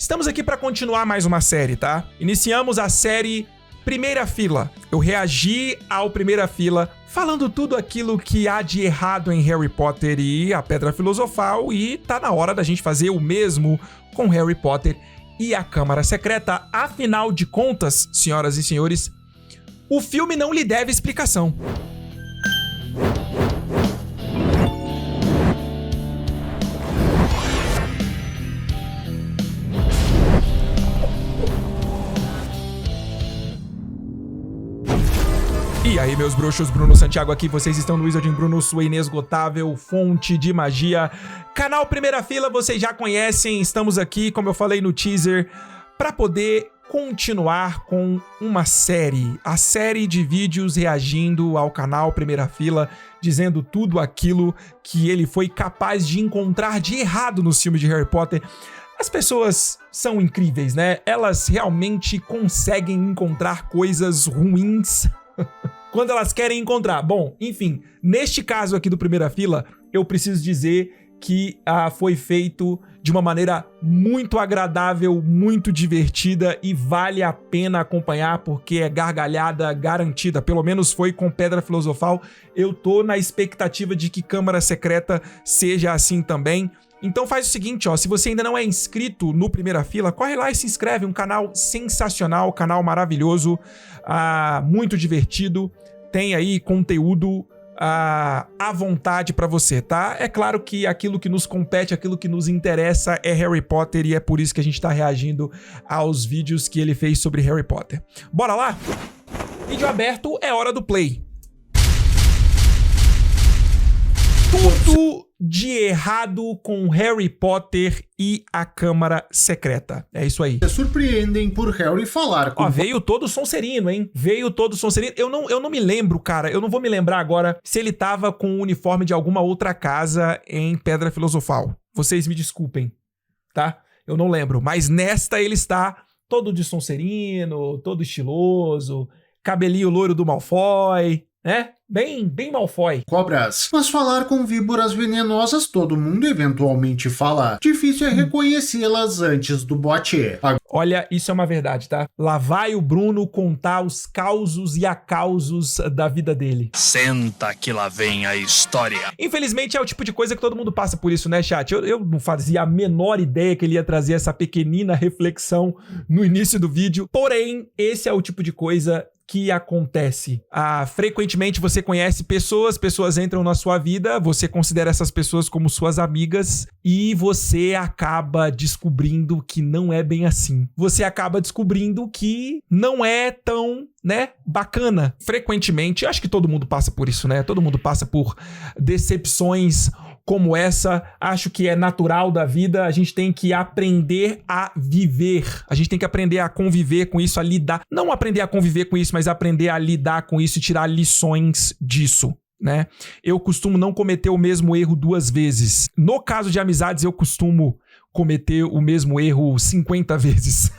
Estamos aqui para continuar mais uma série, tá? Iniciamos a série Primeira Fila. Eu reagi ao Primeira Fila falando tudo aquilo que há de errado em Harry Potter e a Pedra Filosofal, e tá na hora da gente fazer o mesmo com Harry Potter e a Câmara Secreta. Afinal de contas, senhoras e senhores, o filme não lhe deve explicação. E aí, meus bruxos, Bruno Santiago aqui, vocês estão no Wizarding Bruno, sua inesgotável fonte de magia. Canal Primeira Fila, vocês já conhecem, estamos aqui, como eu falei no teaser, para poder continuar com uma série. A série de vídeos reagindo ao canal Primeira Fila, dizendo tudo aquilo que ele foi capaz de encontrar de errado nos filmes de Harry Potter. As pessoas são incríveis, né? Elas realmente conseguem encontrar coisas ruins quando elas querem encontrar. Bom, enfim, neste caso aqui do Primeira Fila, eu preciso dizer que foi feito de uma maneira muito agradável, muito divertida e vale a pena acompanhar porque é gargalhada garantida, pelo menos foi com Pedra Filosofal. Eu tô na expectativa de que Câmara Secreta seja assim também. Então faz o seguinte, ó, se você ainda não é inscrito no Primeira Fila, corre lá e se inscreve, um canal sensacional, canal maravilhoso, muito divertido, tem aí conteúdo à vontade pra você, tá? É claro que aquilo que nos compete, aquilo que nos interessa é Harry Potter e é por isso que a gente tá reagindo aos vídeos que ele fez sobre Harry Potter. Bora lá? Vídeo aberto, é hora do play. Tudo de errado com Harry Potter e a Câmara Secreta. É isso aí. Surpreendem por Harry falar com... Ó, veio todo Sonserino, hein? Veio todo Sonserino. Eu não me lembro, cara. Eu não vou me lembrar agora se ele tava com o uniforme de alguma outra casa em Pedra Filosofal. Vocês me desculpem, tá? Eu não lembro. Mas nesta ele está todo de Sonserino, todo estiloso, cabelinho loiro do Malfoy, né? Bem Malfoy. Cobras. Mas falar com víboras venenosas todo mundo eventualmente fala. Difícil é reconhecê-las antes do bote. Olha, isso é uma verdade, tá? Lá vai o Bruno contar os causos e acausos da vida dele. Senta que lá vem a história. Infelizmente é o tipo de coisa que todo mundo passa por isso, né, chat? Eu não fazia a menor ideia que ele ia trazer essa pequenina reflexão no início do vídeo. Porém, esse é o tipo de coisa que acontece. Frequentemente você conhece pessoas entram na sua vida, você considera essas pessoas como suas amigas e você acaba descobrindo que não é bem assim. Você acaba descobrindo que não é tão, né, bacana. Frequentemente, acho que todo mundo passa por isso, né? Todo mundo passa por decepções como essa. Acho que é natural da vida, a gente tem que aprender a viver, a gente tem que aprender a conviver com isso, a lidar, não aprender a conviver com isso, mas aprender a lidar com isso e tirar lições disso, né? Eu costumo não cometer o mesmo erro 2 vezes. No caso de amizades, eu costumo cometer o mesmo erro 50 vezes.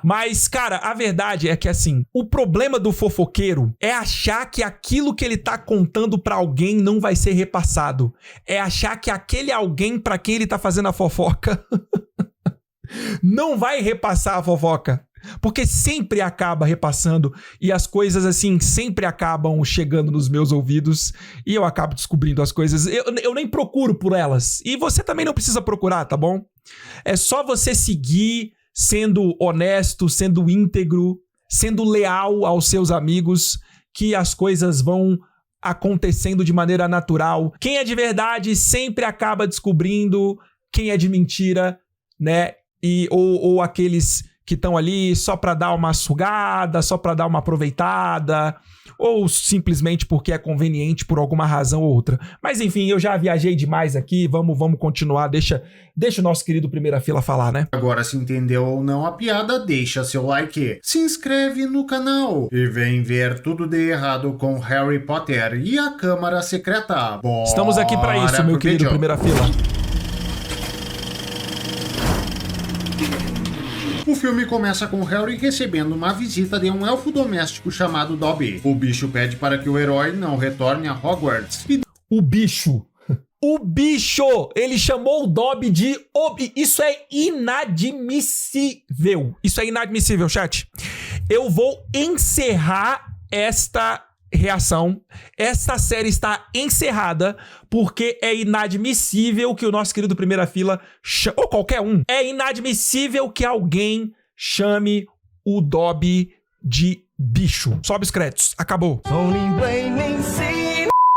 Mas, cara, a verdade é que, assim, o problema do fofoqueiro é achar que aquilo que ele tá contando pra alguém não vai ser repassado. É achar que aquele alguém pra quem ele tá fazendo a fofoca não vai repassar a fofoca. Porque sempre acaba repassando e as coisas, assim, sempre acabam chegando nos meus ouvidos e eu acabo descobrindo as coisas. Eu nem procuro por elas. E você também não precisa procurar, tá bom? É só você seguir sendo honesto, sendo íntegro, sendo leal aos seus amigos, que as coisas vão acontecendo de maneira natural. Quem é de verdade sempre acaba descobrindo quem é de mentira, né? Ou aqueles que estão ali só para dar uma sugada, só para dar uma aproveitada, ou simplesmente porque é conveniente por alguma razão ou outra. Mas enfim, eu já viajei demais aqui, vamos continuar, deixa o nosso querido Primeira Fila falar, né? Agora, se entendeu ou não a piada, deixa seu like, se inscreve no canal e vem ver tudo de errado com Harry Potter e a Câmara Secreta. Bora. Estamos aqui para isso, meu querido vídeo. Primeira Fila. O filme começa com Harry recebendo uma visita de um elfo doméstico chamado Dobby. O bicho pede para que o herói não retorne a Hogwarts. O bicho. O bicho, ele chamou o Dobby de... Isso é inadmissível. Isso é inadmissível, chat. Eu vou encerrar esta reação. Esta série está encerrada porque é inadmissível que o nosso querido Primeira Fila... Ou qualquer um. É inadmissível que alguém chame o Dobby de bicho. Sobe os créditos. Acabou.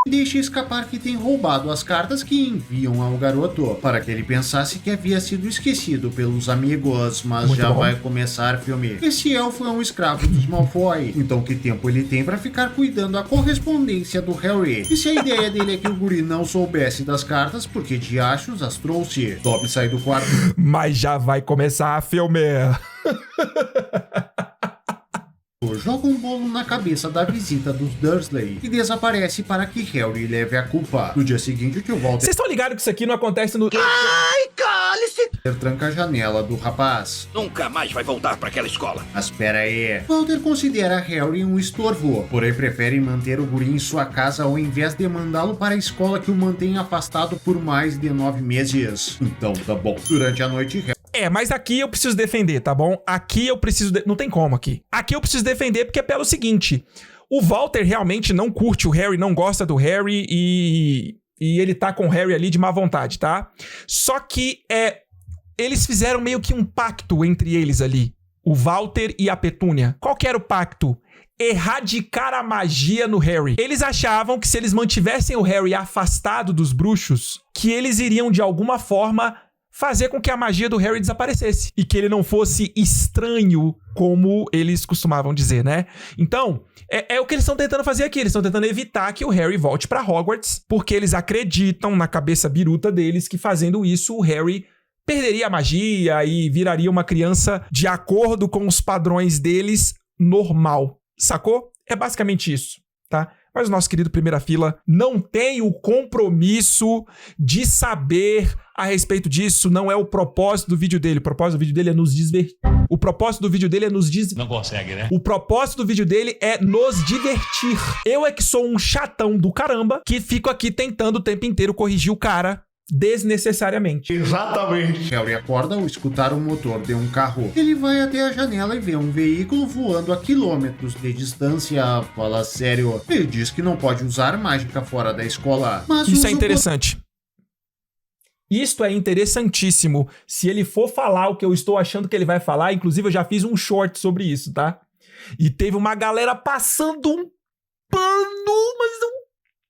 Deixa escapar que tem roubado as cartas que enviam ao garoto, para que ele pensasse que havia sido esquecido pelos amigos, mas Muito já bom. vai começar filme. Esse elfo é um escravo dos Malfoy, então que tempo ele tem para ficar cuidando da correspondência do Harry? E se a ideia dele é que o guri não soubesse das cartas, porque diachos as trouxe? Dobby sai do quarto. Mas já vai começar a filme. Joga um bolo na cabeça da visita dos Dursley e desaparece para que Harry leve a culpa. No dia seguinte, o tio Walter Vocês estão ligados que isso aqui não acontece no... tranca a janela do rapaz. Nunca mais vai voltar para aquela escola. Mas espera aí. Walter considera Harry um estorvo, porém prefere manter o guri em sua casa ao invés de mandá-lo para a escola que o mantém afastado por mais de 9 meses. Então tá bom. Durante a noite, Mas aqui eu preciso defender, tá bom? Aqui eu preciso... Não tem como aqui. Aqui eu preciso defender porque é pelo seguinte. O Walter realmente não curte o Harry, não gosta do Harry e ele tá com o Harry ali de má vontade, tá? Só que eles fizeram meio que um pacto entre eles ali. O Walter e a Petúnia. Qual que era o pacto? Erradicar a magia no Harry. Eles achavam que se eles mantivessem o Harry afastado dos bruxos, que eles iriam de alguma forma fazer com que a magia do Harry desaparecesse. E que ele não fosse estranho, como eles costumavam dizer, né? Então, é o que eles estão tentando fazer aqui. Eles estão tentando evitar que o Harry volte pra Hogwarts, porque eles acreditam na cabeça biruta deles que fazendo isso, o Harry perderia a magia e viraria uma criança de acordo com os padrões deles, normal. Sacou? É basicamente isso, tá? Mas o nosso querido Primeira Fila não tem o compromisso de saber a respeito disso. Não é o propósito do vídeo dele. O propósito do vídeo dele é nos divertir. O propósito do vídeo dele é nos divertir. Não consegue, né? O propósito do vídeo dele é nos divertir. Eu é que sou um chatão do caramba que fico aqui tentando o tempo inteiro corrigir o cara desnecessariamente. Exatamente. Harry acorda ao escutar o motor de um carro. Ele vai até a janela e vê um veículo voando a quilômetros de distância. Fala sério. Ele diz que não pode usar mágica fora da escola. Mas Isso usa é o interessante. Isto é interessantíssimo. Se ele for falar o que eu estou achando que ele vai falar, inclusive eu já fiz um short sobre isso, tá? E teve uma galera passando um pano, mas um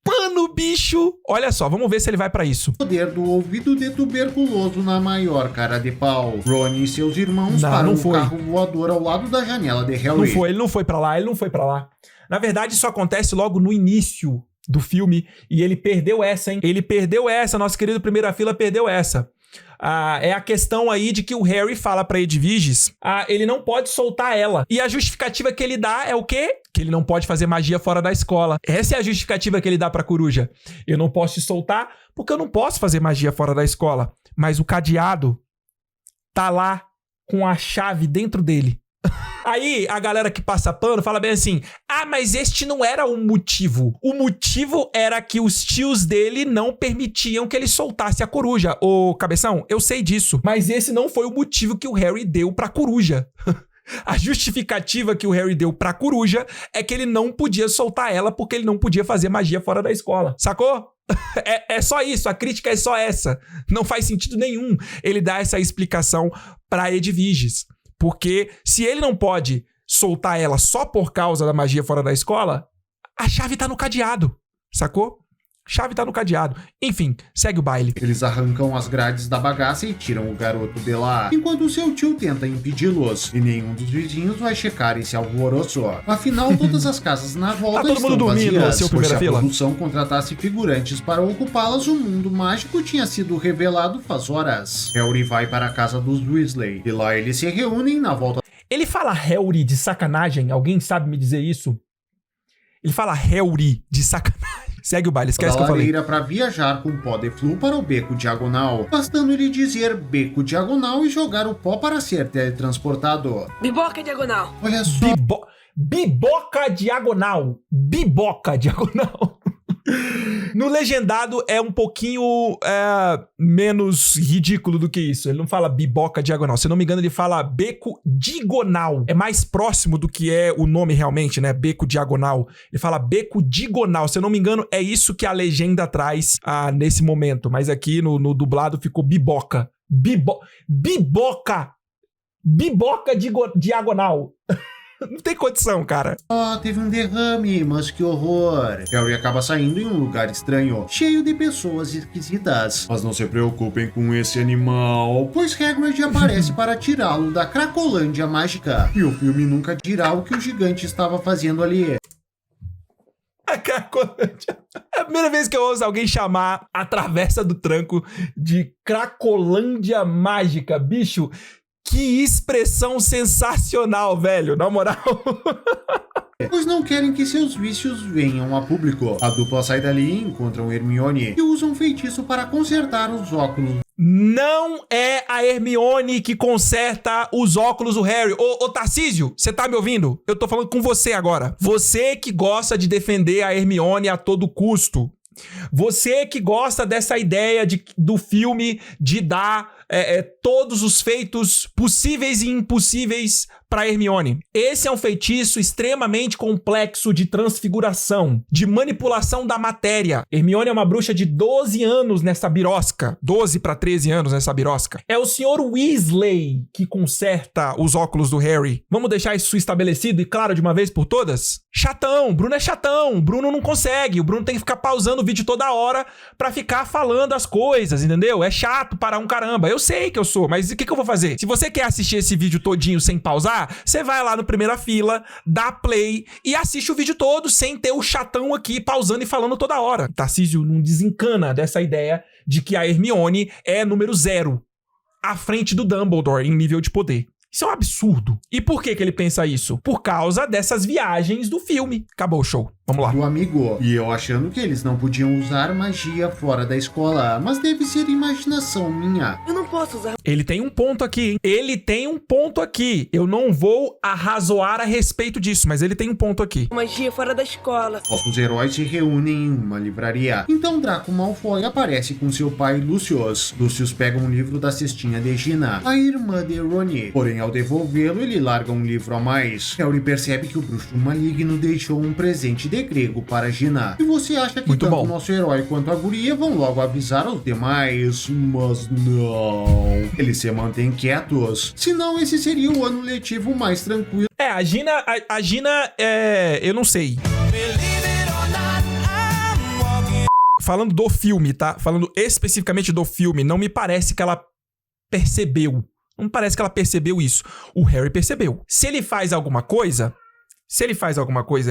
pano, bicho. Olha só, vamos ver se ele vai pra isso. poder do ouvido de tuberculoso na maior cara de pau. Ron e seus irmãos param não um carro voador ao lado da janela de Harry. Não foi, ele não foi pra lá, ele não foi pra lá. Na verdade, isso acontece logo no início do filme e ele perdeu essa, hein? Ele perdeu essa, nosso querido Primeira Fila perdeu essa. É a questão aí de que o Harry fala pra Edwiges, ele não pode soltar ela. E a justificativa que ele dá é o quê? Que ele não pode fazer magia fora da escola. Essa é a justificativa que ele dá pra Coruja. Eu não posso te soltar porque eu não posso fazer magia fora da escola. Mas o cadeado tá lá com a chave dentro dele. Aí a galera que passa pano fala bem assim: mas este não era o motivo. O motivo era que os tios dele não permitiam que ele soltasse a coruja. Ô, cabeção, eu sei disso. Mas esse não foi o motivo que o Harry deu pra coruja. A justificativa que o Harry deu pra coruja é que ele não podia soltar ela porque ele não podia fazer magia fora da escola. Sacou? É só isso, a crítica é só essa. Não faz sentido nenhum ele dar essa explicação pra Edwiges. Porque se ele não pode soltar ela só por causa da magia fora da escola, a chave tá no cadeado, sacou? Chave tá no cadeado. Enfim, segue o baile. Eles arrancam as grades da bagaça e tiram o garoto de lá, enquanto seu tio tenta impedi-los. E nenhum dos vizinhos vai checar esse alvoroço. Afinal, todas as casas na volta Tá todo mundo estão dormindo, vazias, seu pois Primeira se a Fila? produção contratasse figurantes para ocupá-las, o mundo mágico tinha sido revelado faz horas. Harry vai para a casa dos Weasley. E lá eles se reúnem na volta. Ele fala Harry de sacanagem? Alguém sabe me dizer isso? Ele fala Harry de sacanagem. Segue o baile, esquece que eu falei. Para viajar com pó de flu para o beco diagonal, bastando ele dizer beco diagonal e jogar o pó para ser teletransportado. Biboca diagonal. Olha só. Biboca diagonal. Biboca diagonal. No legendado é um pouquinho menos ridículo do que isso. Ele não fala biboca diagonal. Se eu não me engano, ele fala beco digonal. É mais próximo do que é o nome realmente, né? Beco diagonal. Ele fala beco digonal. Se eu não me engano, é isso que a legenda traz nesse momento. Mas aqui no dublado ficou biboca. Biboca! Biboca diagonal. Não tem condição, cara. Teve um derrame, mas que horror. Harry acaba saindo em um lugar estranho, cheio de pessoas esquisitas. Mas não se preocupem com esse animal, pois Hagrid aparece para tirá-lo da Cracolândia mágica. E o filme nunca dirá o que o gigante estava fazendo ali. A Cracolândia. É a primeira vez que eu ouço alguém chamar a Travessa do Tranco de Cracolândia mágica. Bicho, que expressão sensacional, velho. Na moral. Pois não querem que seus vícios venham a público. A dupla sai dali e encontram Hermione e usa um feitiço para consertar os óculos. Não é a Hermione que conserta os óculos do Harry. Ô Tarcísio, você tá me ouvindo? Eu tô falando com você agora. Você que gosta de defender a Hermione a todo custo. Você que gosta dessa ideia do filme de dar todos os feitos possíveis e impossíveis para Hermione. Esse é um feitiço extremamente complexo de transfiguração, de manipulação da matéria. Hermione é uma bruxa de 12 anos nessa birosca. 12 para 13 anos nessa birosca. É o Sr. Weasley que conserta os óculos do Harry. Vamos deixar isso estabelecido e claro de uma vez por todas? Chatão, Bruno é chatão. Bruno não consegue. O Bruno tem que ficar pausando o vídeo toda hora pra ficar falando as coisas, entendeu? É chato para um caramba. Eu sei que eu sou, mas o que eu vou fazer? Se você quer assistir esse vídeo todinho sem pausar, você vai lá no primeira fila, dá play e assiste o vídeo todo sem ter o chatão aqui pausando e falando toda hora. Tarcísio não desencana dessa ideia de que a Hermione é número 0 à frente do Dumbledore em nível de poder. Isso é um absurdo. E por que ele pensa isso? Por causa dessas viagens do filme. Acabou o show. Vamos lá. Do amigo. E eu achando que eles não podiam usar magia fora da escola, mas deve ser imaginação minha. Eu não posso usar. Ele tem um ponto aqui, hein? Ele tem um ponto aqui. Eu não vou arrazoar a respeito disso, mas ele tem um ponto aqui. Magia fora da escola. Os heróis se reúnem em uma livraria. Então Draco Malfoy aparece com seu pai Lucius. Lucius pega um livro da cestinha de Gina, a irmã de Rony. Porém, ao devolvê-lo, ele larga um livro a mais. Harry percebe que o bruxo maligno deixou um presente de grego para Gina. E você acha que muito tanto bom. o nosso herói quanto a guria vão logo avisar aos demais? Mas não. Eles se mantêm quietos. Senão esse seria o ano letivo mais tranquilo. A Gina eu não sei. Falando do filme, tá? Falando especificamente do filme, não me parece que ela percebeu. Não me parece que ela percebeu isso. O Harry percebeu. Se ele faz alguma coisa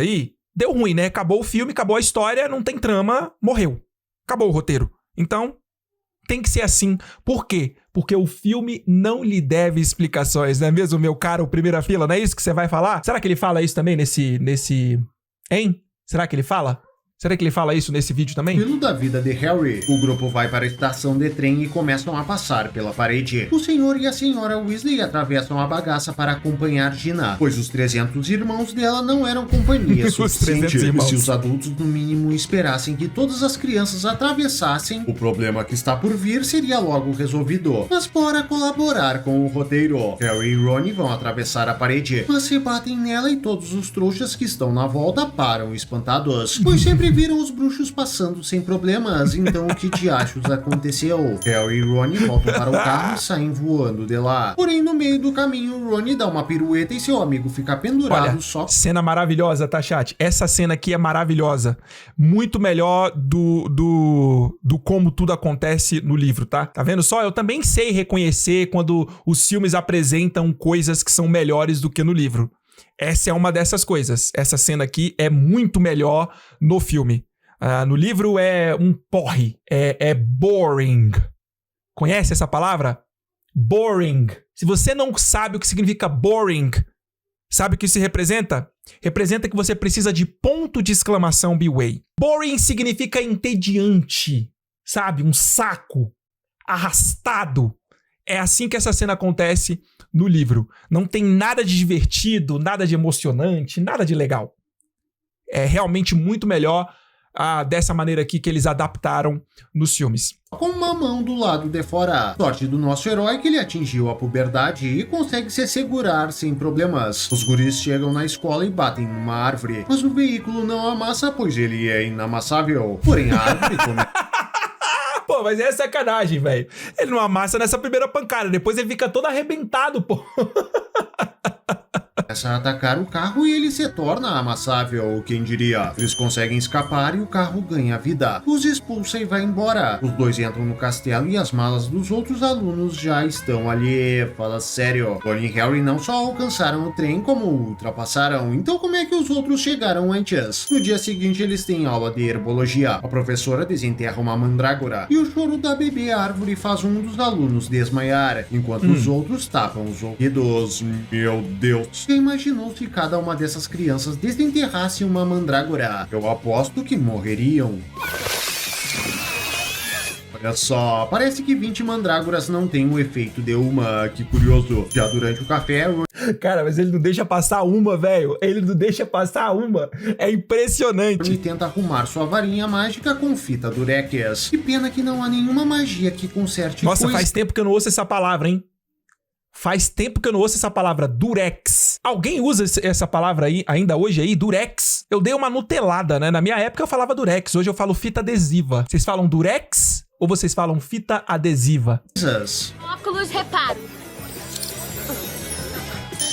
aí, deu ruim, né? Acabou o filme, acabou a história, não tem trama, morreu. Acabou o roteiro. Então, tem que ser assim. Por quê? Porque o filme não lhe deve explicações, não é mesmo, meu caro primeira fila? Não é isso que você vai falar? Será que ele fala isso também nesse... Hein? Será que ele fala? Será que ele fala isso nesse vídeo também? Pelo da vida de Harry, o grupo vai para a estação de trem e começam a passar pela parede. O senhor e a senhora Weasley atravessam a bagaça para acompanhar Gina, pois os 300 irmãos dela não eram companhia suficiente. Se os adultos no mínimo esperassem que todas as crianças atravessassem, o problema que está por vir seria logo resolvido. Mas bora colaborar com o roteiro. Harry e Ron vão atravessar a parede, mas se batem nela e todos os trouxas que estão na volta param espantados, pois sempre viram os bruxos passando sem problemas, então o que diachos aconteceu? Harry e Ron voltam para o carro e saem voando de lá. Porém, no meio do caminho, Ron dá uma pirueta e seu amigo fica pendurado. Olha, só. Cena maravilhosa, tá, chat? Essa cena aqui é maravilhosa. Muito melhor do como tudo acontece no livro, tá? Tá vendo só? Eu também sei reconhecer quando os filmes apresentam coisas que são melhores do que no livro. Essa é uma dessas coisas. Essa cena aqui é muito melhor no filme. No livro é um porre. É boring. Conhece essa palavra? Boring. Se você não sabe o que significa boring, sabe o que isso representa? Representa que você precisa de ponto de exclamação B-Way. Boring significa entediante, sabe? Um saco. Arrastado. É assim que essa cena acontece no livro. Não tem nada de divertido, nada de emocionante, nada de legal. É realmente muito melhor dessa maneira aqui que eles adaptaram nos filmes. Com uma mão do lado de fora. Sorte do nosso herói que ele atingiu a puberdade e consegue se segurar sem problemas. Os guris chegam na escola e batem numa árvore, mas o veículo não amassa, pois ele é inamassável. Porém, a árvore Pô, mas é sacanagem, velho. Ele não amassa nessa primeira pancada, depois ele fica todo arrebentado, pô. começa a atacar o carro e ele se torna amassável, quem diria. Eles conseguem escapar e o carro ganha vida. Os expulsa e vai embora. Os dois entram no castelo e as malas dos outros alunos já estão ali. Fala sério. Ron e Harry não só alcançaram o trem, como o ultrapassaram. Então como é que os outros chegaram antes? No dia seguinte eles têm aula de herbologia. A professora desenterra uma mandrágora e o choro da bebê árvore faz um dos alunos desmaiar, enquanto os outros tapam os ouvidos. Meu Deus. Quem imaginou se cada uma dessas crianças desenterrasse uma mandrágora? Eu aposto que morreriam. Olha só, parece que 20 mandrágoras não tem o efeito de uma, que curioso. Já durante o café... Cara, mas ele não deixa passar uma, velho. Ele não deixa passar uma. É impressionante. Ele tenta arrumar sua varinha mágica com fita durex. Que pena que não há nenhuma magia que conserte Nossa, faz tempo que eu não ouço essa palavra, hein? Faz tempo que eu não ouço essa palavra, durex. Alguém usa essa palavra aí, ainda hoje aí, durex? Eu dei uma nutelada, né? Na minha época eu falava durex, hoje eu falo fita adesiva. Vocês falam durex ou vocês falam fita adesiva? Óculos reparo.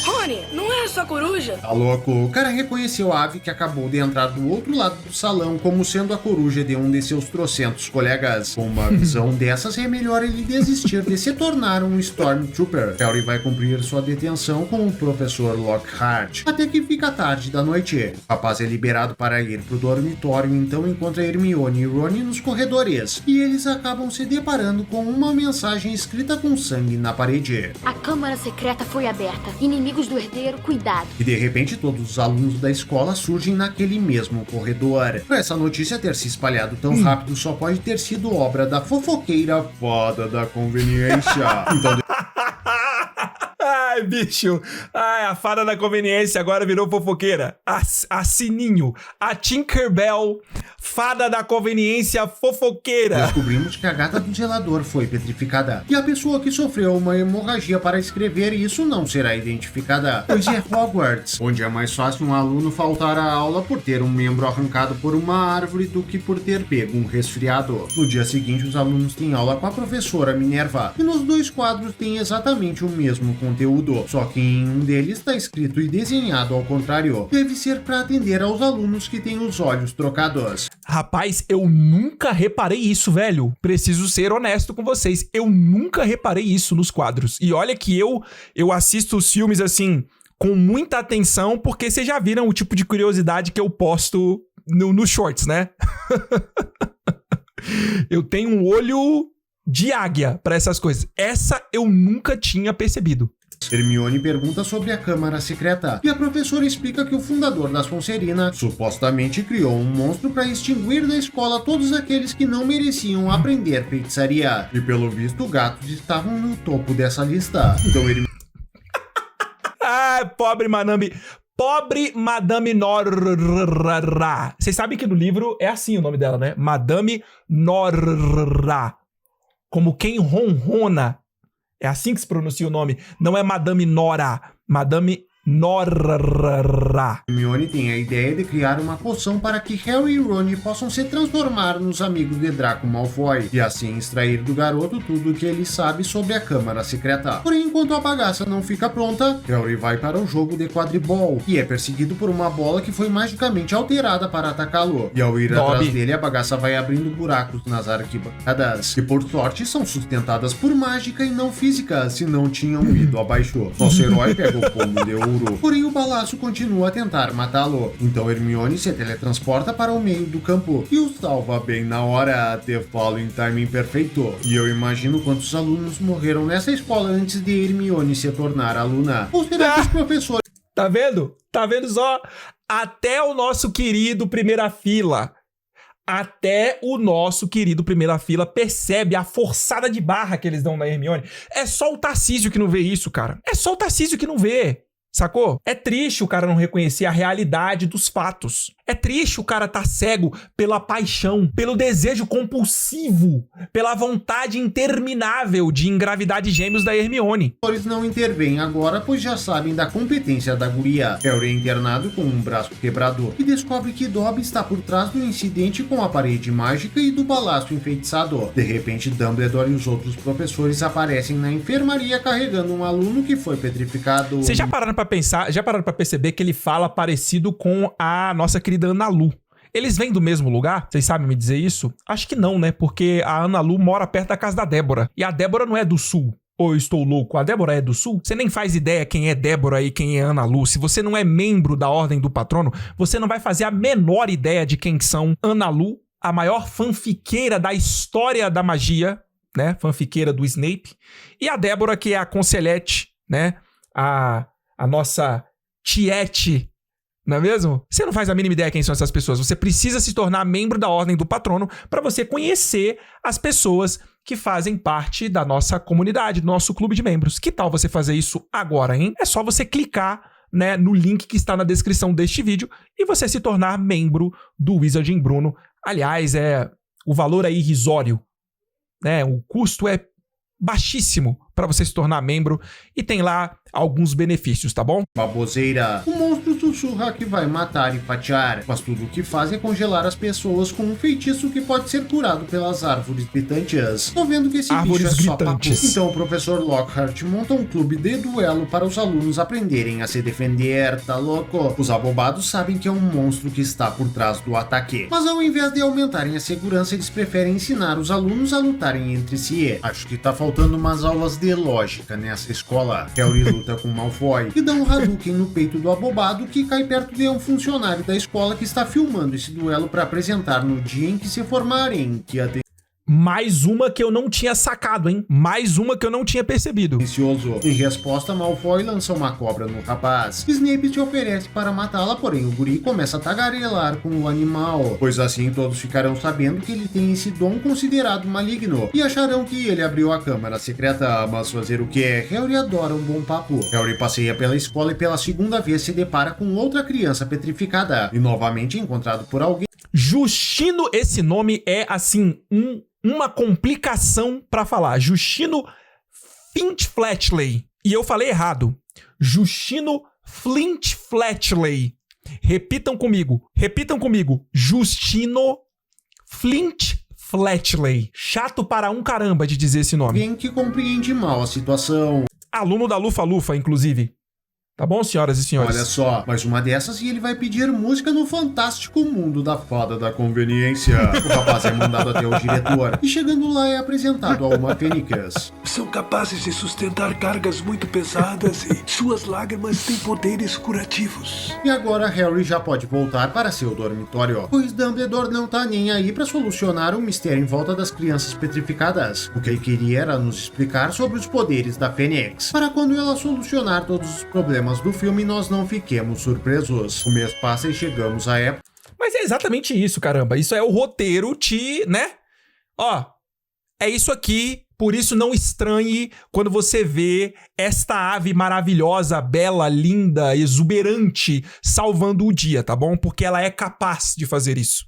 Rony, não é essa coruja? Tá louco? O cara reconheceu a ave que acabou de entrar do outro lado do salão como sendo a coruja de um de seus trocentos colegas. Com uma visão dessas, é melhor ele desistir de se tornar um Stormtrooper. Harry vai cumprir sua detenção com o professor Lockhart, até que fica tarde da noite. O rapaz é liberado para ir pro dormitório, então encontra Hermione e Rony nos corredores, e eles acabam se deparando com uma mensagem escrita com sangue na parede. A câmara secreta foi aberta. Inimigos do herdeiro, cuidado. E de repente todos os alunos da escola surgem naquele mesmo corredor. Pra essa notícia ter se espalhado tão rápido só pode ter sido obra da fofoqueira fada da conveniência. Então... Ai, bicho. Ai, a fada da conveniência agora virou fofoqueira. A Sininho, a Tinkerbell, fada da conveniência fofoqueira. Descobrimos que a gata do zelador foi petrificada. E a pessoa que sofreu uma hemorragia para escrever isso não será identificada, pois é Hogwarts, onde é mais fácil um aluno faltar à aula por ter um membro arrancado por uma árvore do que por ter pego um resfriado. No dia seguinte, os alunos têm aula com a professora Minerva, e nos dois quadros tem exatamente o mesmo conteúdo, só que em um deles está escrito e desenhado ao contrário. Deve ser para atender aos alunos que têm os olhos trocados. Rapaz, eu nunca reparei isso, velho. Preciso ser honesto com vocês. Eu nunca reparei isso nos quadros. E olha que eu assisto os filmes, assim, com muita atenção, porque vocês já viram o tipo de curiosidade que eu posto nos shorts, né? Eu tenho um olho de águia pra essas coisas. Essa eu nunca tinha percebido. Hermione pergunta sobre a Câmara Secreta, e a professora explica que o fundador da Sonserina supostamente criou um monstro para extinguir da escola todos aqueles que não mereciam aprender feitiçaria. E pelo visto, gatos estavam no topo dessa lista. Então Hermione... Ah, pobre Madame Norra. Vocês sabem que no livro é assim o nome dela, né? Madame Norra. Como quem ronrona. É assim que se pronuncia o nome. Não é Madame Nora. Madame Norra. Hermione tem a ideia de criar uma poção para que Harry e Ron possam se transformar nos amigos de Draco Malfoy e assim extrair do garoto tudo o que ele sabe sobre a Câmara Secreta. Porém, enquanto a bagaça não fica pronta, Harry vai para o jogo de quadribol e é perseguido por uma bola que foi magicamente alterada para atacá-lo. E ao ir atrás dele, a bagaça vai abrindo buracos nas arquibancadas, que por sorte são sustentadas por mágica e não física, se não tinham ido abaixo. Nosso herói pega o pomo de ouro. Porém, o balaço continua a tentar matá-lo. Então Hermione se teletransporta para o meio do campo e o salva bem na hora. Te falo em timing perfeito. E eu imagino quantos alunos morreram nessa escola antes de Hermione se tornar aluna. Ou será que os professores... Tá vendo? Tá vendo só? Até o nosso querido primeira fila. Até o nosso querido primeira fila percebe a forçada de barra que eles dão na Hermione. É só o Tarcísio que não vê isso, cara. É só o Tarcísio que não vê. Sacou? É triste o cara não reconhecer a realidade dos fatos. É triste o cara tá cego pela paixão, pelo desejo compulsivo, pela vontade interminável de engravidar de gêmeos da Hermione. Os atores não intervêm agora, pois já sabem da competência da guria. Harry é internado com um braço quebrado e descobre que Dobby está por trás do incidente com a parede mágica e do balaço enfeitiçado. De repente, Dumbledore e os outros professores aparecem na enfermaria carregando um aluno que foi petrificado. Vocês já pararam pra pensar, já pararam pra perceber que ele fala parecido com a nossa querida Ana Lu? Eles vêm do mesmo lugar? Vocês sabem me dizer isso? Acho que não, né? Porque a Ana Lu mora perto da casa da Débora. E a Débora não é do sul. Ou eu estou louco? A Débora é do sul? Você nem faz ideia quem é Débora e quem é Ana Lu. Se você não é membro da Ordem do Patrono, você não vai fazer a menor ideia de quem são Ana Lu, a maior fanfiqueira da história da magia, né? Fanfiqueira do Snape. E a Débora, que é a conselhete, né? A nossa tiete, não é mesmo? Você não faz a mínima ideia quem são essas pessoas. Você precisa se tornar membro da Ordem do Patrono para você conhecer as pessoas que fazem parte da nossa comunidade, do nosso clube de membros. Que tal você fazer isso agora, hein? É só você clicar, né, no link que está na descrição deste vídeo e você se tornar membro do Wizarding Bruno. Aliás, o valor é irrisório, né? O custo é baixíssimo para você se tornar membro e tem lá alguns benefícios, tá bom? Baboseira. O monstro sussurra que vai matar e fatiar, mas tudo o que faz é congelar as pessoas com um feitiço que pode ser curado pelas árvores gritantes. Tô vendo que esse árvores bicho é só gritantes. papo. Então o professor Lockhart monta um clube de duelo para os alunos aprenderem a se defender, tá louco? Os abobados sabem que é um monstro que está por trás do ataque, mas ao invés de aumentarem a segurança, eles preferem ensinar os alunos a lutarem entre si. Acho que tá faltando umas aulas de lógica nessa escola. Harry luta com Malfoy e dá um Hadouken no peito do abobado que cai perto de um funcionário da escola que está filmando esse duelo para apresentar no dia em que se formarem. Mais uma que eu não tinha sacado, hein? Mais uma que eu não tinha percebido. Em resposta, Malfoy lança uma cobra no rapaz. Snape se oferece para matá-la, porém o guri começa a tagarelar com o animal, pois assim todos ficarão sabendo que ele tem esse dom considerado maligno e acharão que ele abriu a câmara secreta. Mas fazer o que? Harry adora um bom papo. Harry passeia pela escola e pela segunda vez se depara com outra criança petrificada e novamente encontrado por alguém. Justino, esse nome é assim uma complicação pra falar. Justino Flint-Fletchley. E eu falei errado. Justino Flint-Fletchley. Repitam comigo. Justino Flint-Fletchley. Chato para um caramba de dizer esse nome. Alguém que compreende mal a situação. Aluno da Lufa-Lufa, inclusive. Tá bom, senhoras e senhores? Olha só, mais uma dessas e ele vai pedir música no fantástico mundo da fada da conveniência. O rapaz é mandado até o diretor e chegando lá é apresentado a uma fênix. São capazes de sustentar cargas muito pesadas e suas lágrimas têm poderes curativos. E agora Harry já pode voltar para seu dormitório, pois Dumbledore não tá nem aí para solucionar o mistério em volta das crianças petrificadas. O que ele queria era nos explicar sobre os poderes da Fênix, para quando ela solucionar todos os problemas do filme nós não fiquemos surpresos. O mês passa e chegamos à época. Mas é exatamente isso, caramba. Isso é o roteiro né? Ó, é isso aqui. Por isso não estranhe quando você vê esta ave maravilhosa, bela, linda, exuberante, salvando o dia, tá bom? Porque ela é capaz de fazer isso.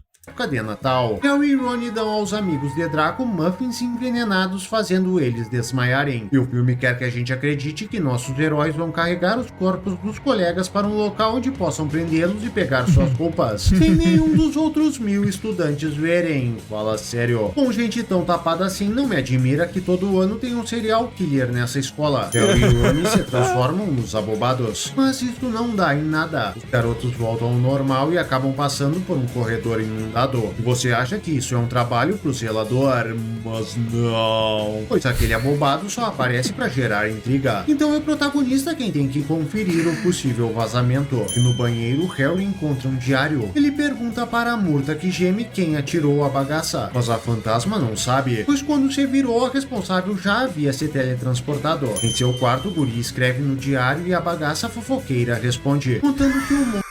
De Natal, Harry e Ron dão aos amigos de Draco muffins envenenados, fazendo eles desmaiarem. E o filme quer que a gente acredite que nossos heróis vão carregar os corpos dos colegas para um local onde possam prendê-los e pegar suas roupas, sem nenhum dos outros 1000 estudantes verem. Fala sério. Com gente tão tapada assim, não me admira que todo ano tem um serial killer nessa escola. Harry e Ron se transformam nos abobados. Mas isso não dá em nada. Os garotos voltam ao normal e acabam passando por um corredor inundado. Você acha que isso é um trabalho pro zelador? Mas não, pois aquele abobado só aparece pra gerar intriga. Então é o protagonista quem tem que conferir o possível vazamento. E no banheiro, Harry encontra um diário. Ele pergunta para a Murta que geme quem atirou a bagaça, mas a fantasma não sabe, pois quando se virou, a responsável já havia se teletransportado. Em seu quarto, o guri escreve no diário e a bagaça fofoqueira responde, contando que o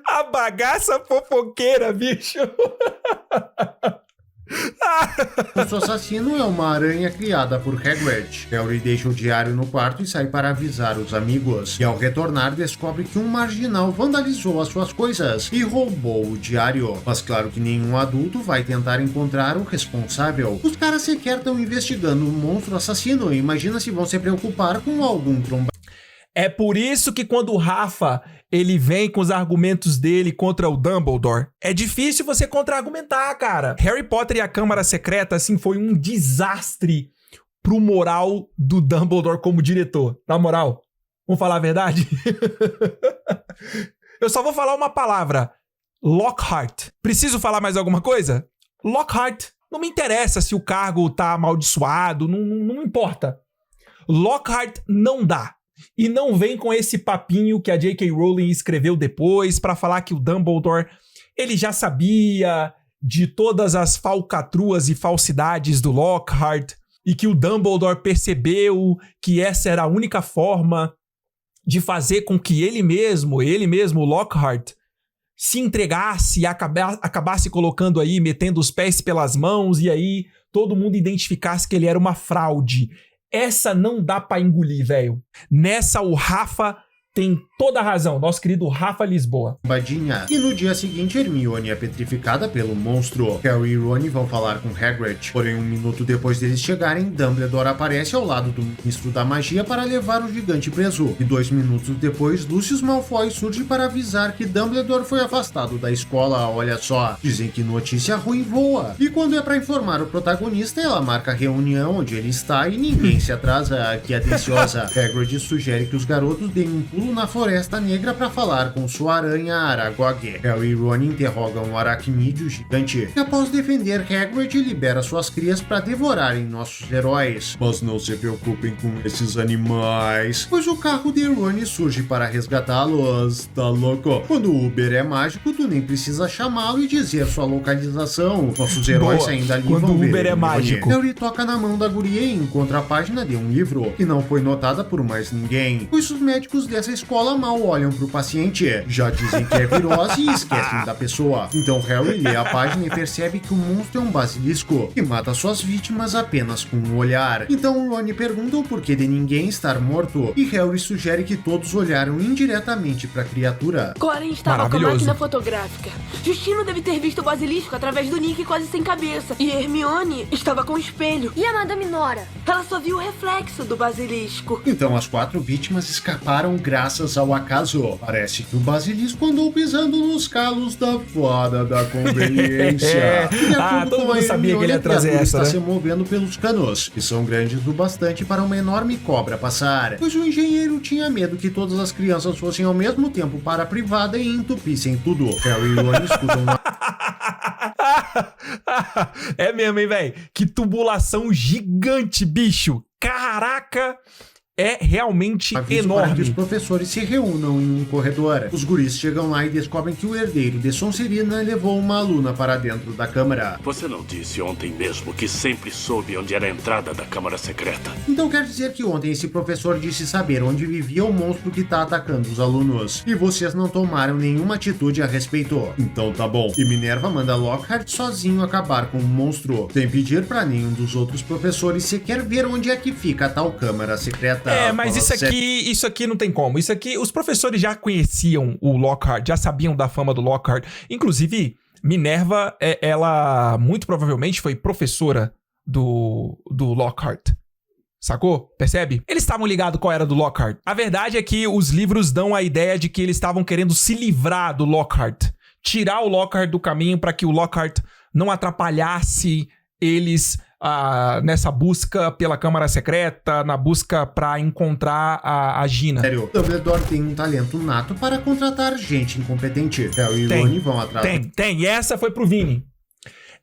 A bagaça fofoqueira, bicho. O assassino é uma aranha criada por Hagrid. Harry deixa o diário no quarto e sai para avisar os amigos. E ao retornar, descobre que um marginal vandalizou as suas coisas e roubou o diário. Mas claro que nenhum adulto vai tentar encontrar o responsável. Os caras sequer estão investigando um monstro assassino. Imagina se vão se preocupar com algum trombado. É por isso que quando o Rafa ele vem com os argumentos dele contra o Dumbledore, é difícil você contra-argumentar, cara. Harry Potter e a Câmara Secreta, assim, foi um desastre pro moral do Dumbledore como diretor. Na moral, vamos falar a verdade? Eu só vou falar uma palavra. Lockhart. Preciso falar mais alguma coisa? Lockhart. Não me interessa se o cargo tá amaldiçoado, não importa. Lockhart não dá. E não vem com esse papinho que a J.K. Rowling escreveu depois pra falar que o Dumbledore, ele já sabia de todas as falcatruas e falsidades do Lockhart e que o Dumbledore percebeu que essa era a única forma de fazer com que ele mesmo, o Lockhart, se entregasse e acabasse colocando aí, metendo os pés pelas mãos e aí todo mundo identificasse que ele era uma fraude. Essa não dá pra engolir, velho. Nessa, o Rafa tem toda a razão. Nosso querido Rafa Lisboa. E no dia seguinte, Hermione é petrificada pelo monstro. Harry e Ron vão falar com Hagrid. Porém, 1 minuto depois deles chegarem, Dumbledore aparece ao lado do ministro da magia para levar o gigante preso. E 2 minutos depois, Lucius Malfoy surge para avisar que Dumbledore foi afastado da escola. Olha só, dizem que notícia ruim voa. E quando é para informar o protagonista, ela marca a reunião onde ele está e ninguém se atrasa. Que atenciosa. Hagrid sugere que os garotos deem um pulo na Floresta Negra para falar com sua aranha Aragog. Harry e Ron interrogam um aracnídeo gigante e após defender Hagrid, libera suas crias para devorarem nossos heróis. Mas não se preocupem com esses animais, pois o carro de Ron surge para resgatá-los. Tá louco? Quando o Uber é mágico, tu nem precisa chamá-lo e dizer sua localização. Nossos heróis ainda ali quando vão o ver Uber é mágico. Harry toca na mão da guria e encontra a página de um livro que não foi notada por mais ninguém, pois os médicos dessa escola mal olham pro paciente, já dizem que é virose e esquecem da pessoa. Então Harry lê a página e percebe que o monstro é um basilisco que mata suas vítimas apenas com um olhar. Então Ron pergunta o porquê de ninguém estar morto e Harry sugere que todos olharam indiretamente pra criatura. Corin estava com a máquina fotográfica. Justino deve ter visto o basilisco através do Nick quase sem cabeça. E Hermione estava com o espelho. E a Madame Nora? Ela só viu o reflexo do basilisco. Então as 4 vítimas escaparam graças ao acaso. Parece que o basilisco andou pisando nos calos da fada da conveniência. Todo mundo sabia que ele ia trazer essa, está né? se movendo pelos canos, que são grandes o bastante para uma enorme cobra passar. Pois o engenheiro tinha medo que todas as crianças fossem ao mesmo tempo para a privada e entupissem tudo. Harry e Ron escutam É mesmo, hein, velho? Que tubulação gigante, bicho. Caraca! É realmente para que os enorme. professores se reúnam em um corredor. Os guris chegam lá e descobrem que o herdeiro de Sonserina levou uma aluna para dentro da câmara. Você não disse ontem mesmo que sempre soube onde era a entrada da Câmara Secreta? Então quer dizer que ontem esse professor disse saber onde vivia o monstro que tá atacando os alunos. E vocês não tomaram nenhuma atitude a respeito. Então tá bom. E Minerva manda Lockhart sozinho acabar com o monstro, sem pedir para nenhum dos outros professores sequer ver onde é que fica a tal Câmara Secreta. Mas isso aqui não tem como. Isso aqui, os professores já conheciam o Lockhart, já sabiam da fama do Lockhart. Inclusive, Minerva, ela muito provavelmente foi professora do Lockhart. Sacou? Percebe? Eles estavam ligados qual era do Lockhart. A verdade é que os livros dão a ideia de que eles estavam querendo se livrar do Lockhart. Tirar o Lockhart do caminho para que o Lockhart não atrapalhasse eles nessa busca pela Câmara Secreta, na busca pra encontrar a Gina. Sério, Dumbledore tem um talento nato para contratar gente incompetente. Harry e Ron vão atrás. Tem. E essa foi pro Vini.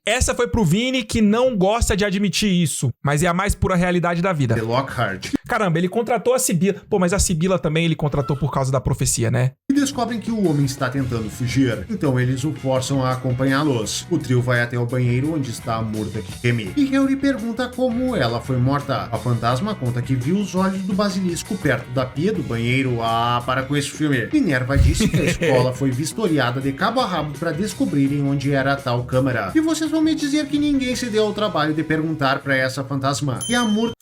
Essa foi pro Vini que não gosta de admitir isso, mas é a mais pura realidade da vida. De Lockhart. Caramba, ele contratou a Sibila. Pô, mas a Sibila também ele contratou por causa da profecia, né? E descobrem que o homem está tentando fugir, então eles o forçam a acompanhá-los. O trio vai até o banheiro onde está a Murta Kigemi, e Harry pergunta como ela foi morta. A fantasma conta que viu os olhos do basilisco perto da pia do banheiro. Para com esse filme. Minerva disse que a escola foi vistoriada de cabo a rabo para descobrirem onde era a tal câmara. E vocês vão me dizer que ninguém se deu ao trabalho de perguntar para essa fantasma. E a Murta...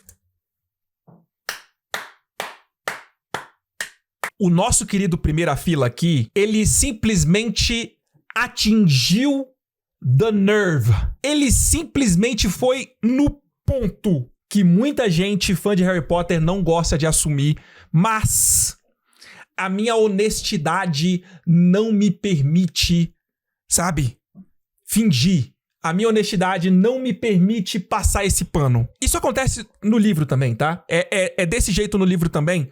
O nosso querido primeira fila aqui, ele simplesmente atingiu the nerve. Ele simplesmente foi no ponto que muita gente, fã de Harry Potter, não gosta de assumir, mas a minha honestidade não me permite, sabe, fingir. A minha honestidade não me permite passar esse pano. Isso acontece no livro também, tá? É desse jeito no livro também.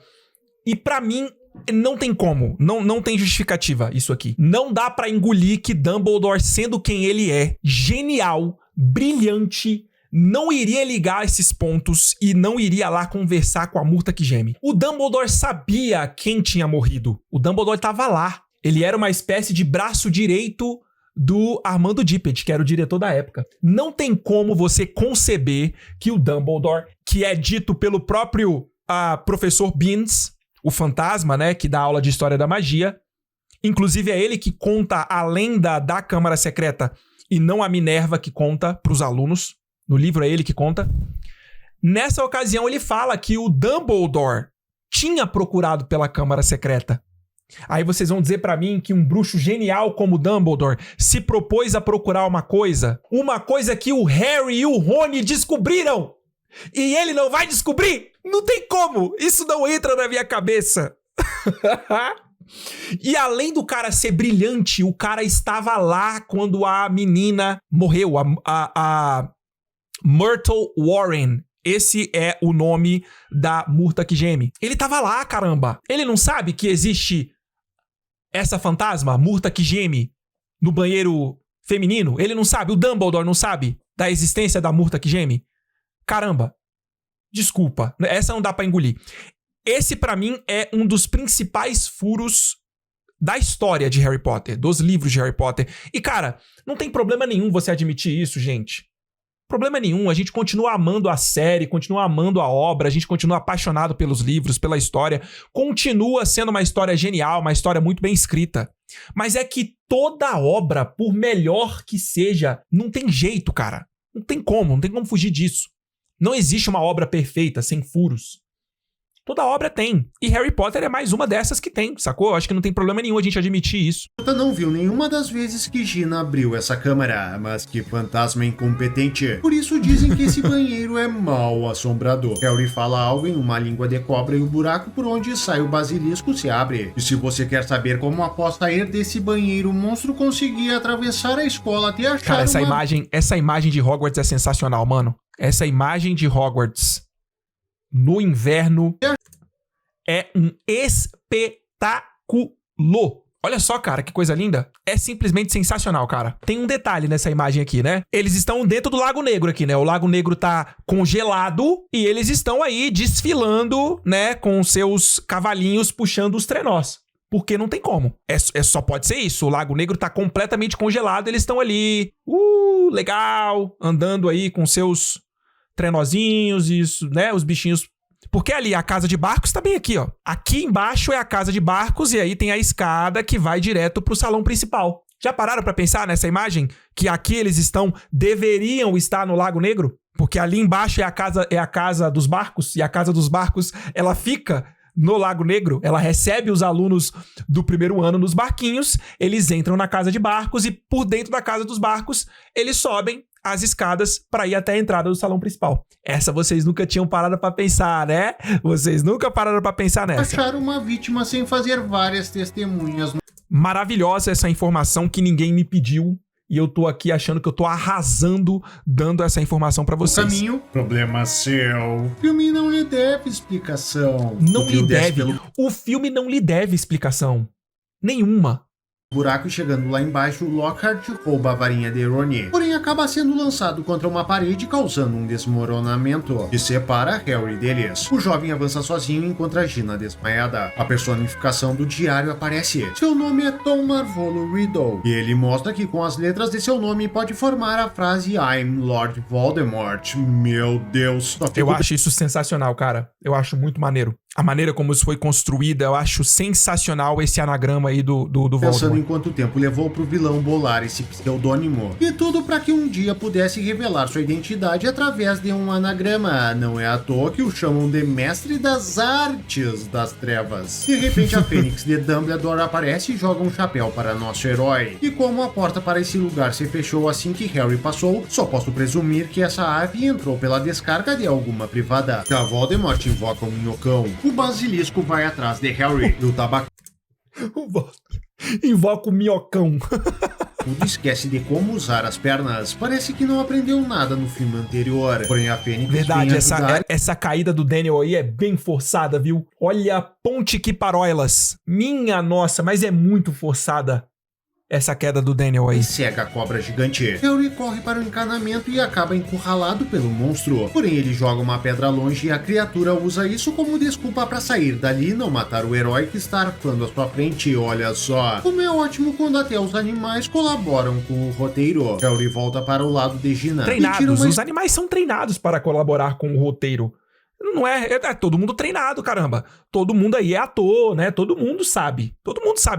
E pra mim... não tem como, não tem justificativa isso aqui. Não dá pra engolir que Dumbledore, sendo quem ele é, genial, brilhante, não iria ligar esses pontos e não iria lá conversar com a Murta Kigemi. O Dumbledore sabia quem tinha morrido. O Dumbledore tava lá. Ele era uma espécie de braço direito do Armando Dippet, que era o diretor da época. Não tem como você conceber que o Dumbledore, que é dito pelo próprio professor Binns, o fantasma, né, que dá aula de história da magia. Inclusive é ele que conta a lenda da Câmara Secreta e não a Minerva que conta pros alunos. No livro é ele que conta. Nessa ocasião ele fala que o Dumbledore tinha procurado pela Câmara Secreta. Aí vocês vão dizer pra mim que um bruxo genial como Dumbledore se propôs a procurar uma coisa que o Harry e o Rony descobriram. E ele não vai descobrir? Não tem como! Isso não entra na minha cabeça. E além do cara ser brilhante, o cara estava lá quando a menina morreu. A Myrtle Warren. Esse é o nome da Murta Kigemi. Ele tava lá, caramba. Ele não sabe que existe essa fantasma, Murta Kigemi, no banheiro feminino? Ele não sabe? O Dumbledore não sabe da existência da Murta Kigemi? Caramba, desculpa, essa não dá pra engolir. Esse pra mim é um dos principais furos da história de Harry Potter, dos livros de Harry Potter. E cara, não tem problema nenhum você admitir isso, gente. Problema nenhum, a gente continua amando a série, continua amando a obra, a gente continua apaixonado pelos livros, pela história. Continua sendo uma história genial, uma história muito bem escrita. Mas é que toda obra, por melhor que seja, não tem jeito, cara. Não tem como fugir disso. Não existe uma obra perfeita, sem furos. Toda obra tem. E Harry Potter é mais uma dessas que tem, sacou? Eu acho que não tem problema nenhum a gente admitir isso. Murta não viu nenhuma das vezes que Gina abriu essa câmara, mas que fantasma incompetente. Por isso dizem que esse banheiro é mal assombrador. Harry fala algo em uma língua de cobra e o buraco por onde sai o basilisco se abre. E se você quer saber como após sair desse banheiro o monstro conseguia atravessar a escola até achar Cara, essa imagem de Hogwarts é sensacional, mano. Essa imagem de Hogwarts no inverno é um espetáculo. Olha só, cara, que coisa linda. É simplesmente sensacional, cara. Tem um detalhe nessa imagem aqui, né? Eles estão dentro do Lago Negro aqui, né? O Lago Negro tá congelado e eles estão aí desfilando, né? Com seus cavalinhos puxando os trenós. Porque não tem como. Só pode ser isso. O Lago Negro tá completamente congelado. Eles estão ali. Legal. Andando aí com seus trenozinhos, isso, né? Os bichinhos. Porque ali a casa de barcos tá bem aqui, ó. Aqui embaixo é a casa de barcos e aí tem a escada que vai direto pro salão principal. Já pararam pra pensar nessa imagem? Que aqui eles deveriam estar no Lago Negro? Porque ali embaixo é a casa dos barcos e a casa dos barcos, ela fica no Lago Negro. Ela recebe os alunos do primeiro ano nos barquinhos, eles entram na casa de barcos e por dentro da casa dos barcos eles sobem as escadas para ir até a entrada do salão principal. Essa vocês nunca tinham parado para pensar, né? Vocês nunca pararam para pensar nessa. Acharam uma vítima sem fazer várias testemunhas. Maravilhosa essa informação que ninguém me pediu. E eu tô aqui achando que eu tô arrasando dando essa informação pra vocês. O caminho, problema seu. O filme não lhe deve explicação. Não lhe deve. O filme não lhe deve explicação. Nenhuma. buraco e chegando lá embaixo, Lockhart rouba a varinha de Ronnie, porém acaba sendo lançado contra uma parede, causando um desmoronamento que separa Harry deles. O jovem avança sozinho e encontra Gina desmaiada. A personificação do diário aparece. Seu nome é Tom Marvolo Riddle, e ele mostra que com as letras de seu nome pode formar a frase I'm Lord Voldemort. Meu Deus. Eu acho isso sensacional, cara. Eu acho muito maneiro. A maneira como isso foi construída, eu acho sensacional esse anagrama aí do Pensando Voldemort. em quanto tempo levou pro vilão bolar esse pseudônimo. E tudo para que um dia pudesse revelar sua identidade através de um anagrama. Não é à toa que o chamam de mestre das artes das trevas. De repente a Fênix de Dumbledore aparece e joga um chapéu para nosso herói. E como a porta para esse lugar se fechou assim que Harry passou, só posso presumir que essa ave entrou pela descarga de alguma privada. A Voldemort invoca um minhocão. O basilisco vai atrás de Harry. E o tabaco Invoca o minhocão. esquece de como usar as pernas. Parece que não aprendeu nada no filme anterior. Porém a Fênix Verdade, vem ajudar. essa caída do Daniel aí é bem forçada, viu? Olha a ponte que paroilas. Minha nossa, mas é muito forçada essa queda do Daniel aí. E cega a cobra gigante. Harry corre para o encanamento e acaba encurralado pelo monstro. Porém, ele joga uma pedra longe e a criatura usa isso como desculpa para sair dali e não matar o herói que está arfando à sua frente. Olha só. Como é ótimo quando até os animais colaboram com o roteiro. Harry volta para o lado de Gina. Treinados. Os animais são treinados para colaborar com o roteiro. Não é todo mundo treinado, caramba. Todo mundo aí é ator, né? Todo mundo sabe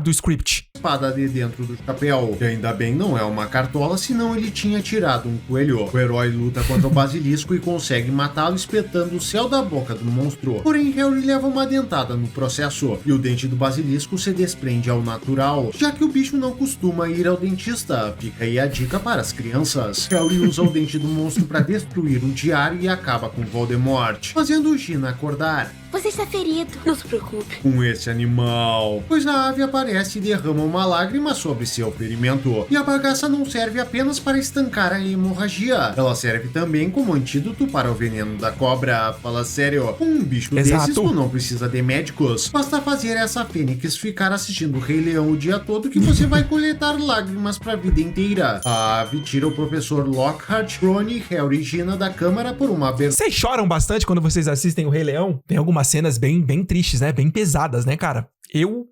do script. Espada de dentro do chapéu. E ainda bem não é uma cartola, senão ele tinha tirado um coelho. O herói luta contra o basilisco e consegue matá-lo espetando o céu da boca do monstro. Porém, Harry leva uma dentada no processo e o dente do basilisco se desprende ao natural, já que o bicho não costuma ir ao dentista. Fica aí a dica para as crianças. Harry usa o dente do monstro para destruir o diário e acaba com Voldemort, fazendo Gina acordar. Você está ferido. Não se preocupe. Com esse animal, pois a ave aparece e derrama uma lágrima sobre seu ferimento. E a bagaça não serve apenas para estancar a hemorragia, ela serve também como antídoto para o veneno da cobra. Fala sério, com um bicho desses tu não precisa de médicos, basta fazer essa Fênix ficar assistindo o Rei Leão o dia todo que você vai coletar lágrimas para a vida inteira. A ave tira o professor Lockhart, Ronnie, Harry e Gina da câmara por uma vez. Vocês choram bastante quando vocês assistem o Rei Leão? Tem algumas cenas bem tristes, né? Bem pesadas, né, cara? Eu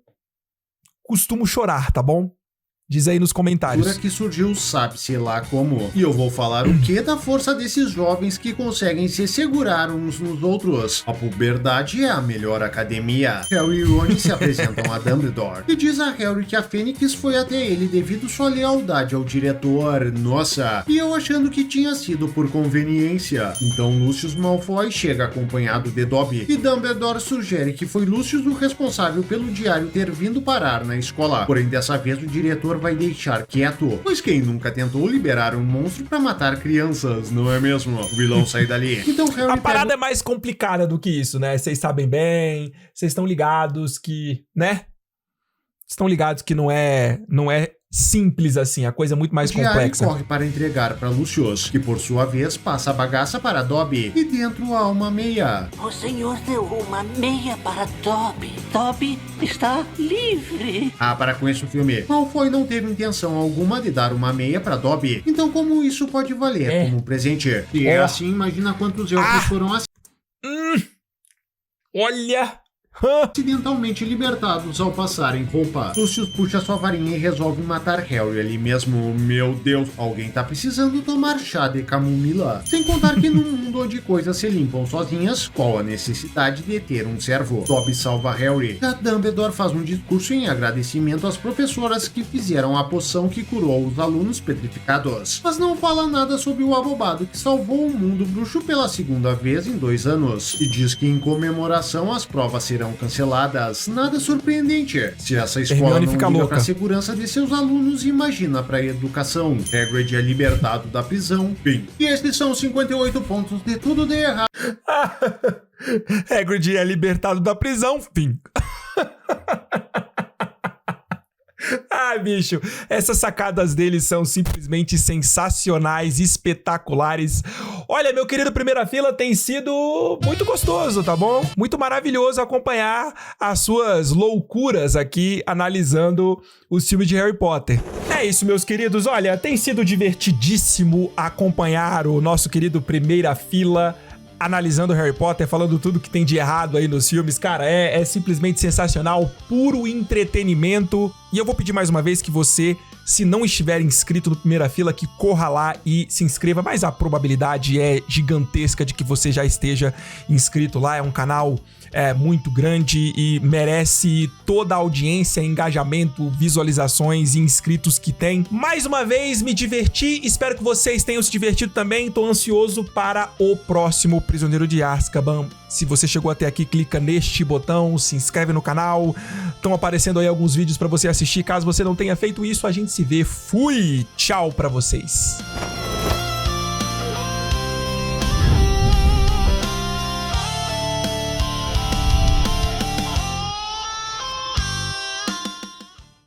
costumo chorar, tá bom? Diz aí nos comentários. Que surgiu, sabe-se lá como. E eu vou falar o que da força desses jovens que conseguem se segurar uns nos outros. A puberdade é a melhor academia. Harry e Ron se apresentam a Dumbledore e diz a Harry que a Fênix foi até ele devido sua lealdade ao diretor. Nossa, e eu achando que tinha sido por conveniência. Então Lucius Malfoy chega acompanhado de Dobby e Dumbledore sugere que foi Lucius o responsável pelo diário ter vindo parar na escola. Porém, dessa vez o diretor vai deixar quieto, pois quem nunca tentou liberar um monstro pra matar crianças, não é mesmo? O vilão sai dali. Então Harry a parada é mais complicada do que isso, né? Vocês sabem bem, vocês estão ligados que, né? Estão ligados que não é simples assim, a coisa é muito mais complexa. Corre para entregar para Lucius, que por sua vez passa a bagaça para Dobby, e dentro há uma meia. O senhor deu uma meia para Dobby. Dobby está livre. Para com esse filme. Malfoy não teve intenção alguma de dar uma meia para Dobby, então como isso pode valer como um presente? E é assim, imagina quantos elfos foram assim. Olha... acidentalmente libertados ao passarem roupa. Lucius puxa sua varinha e resolve matar Harry ali mesmo. Meu Deus, alguém tá precisando tomar chá de camomila. Sem contar que num mundo onde coisas se limpam sozinhas, qual a necessidade de ter um servo? Dobby salva Harry. A Dumbledore faz um discurso em agradecimento às professoras que fizeram a poção que curou os alunos petrificados, mas não fala nada sobre o abobado que salvou o mundo bruxo pela segunda vez em 2 anos, e diz que em comemoração as provas serão canceladas. Nada surpreendente. Se essa escola não liga para a segurança de seus alunos, imagina para a educação. Hagrid é libertado da prisão. Bem, e estes são 58 pontos de tudo de errado. Hagrid é libertado da prisão. Fim. Bicho, essas sacadas deles são simplesmente sensacionais, espetaculares. Olha, meu querido Primeira Fila, tem sido muito gostoso, tá bom? Muito maravilhoso acompanhar as suas loucuras aqui, analisando os filmes de Harry Potter. É isso, meus queridos. Olha, tem sido divertidíssimo acompanhar o nosso querido Primeira Fila analisando Harry Potter, falando tudo que tem de errado aí nos filmes. Cara, é simplesmente sensacional, puro entretenimento. E eu vou pedir mais uma vez que você, se não estiver inscrito no Primeira Fila, que corra lá e se inscreva, mas a probabilidade é gigantesca de que você já esteja inscrito lá. É um canal muito grande e merece toda a audiência, engajamento, visualizações e inscritos que tem. Mais uma vez, me diverti, espero que vocês tenham se divertido também. Tô ansioso para o próximo Prisioneiro de Azkaban. Se você chegou até aqui, clica neste botão, se inscreve no canal. Estão aparecendo aí alguns vídeos para você assistir. Caso você não tenha feito isso, a gente se vê. Fui! Tchau pra vocês!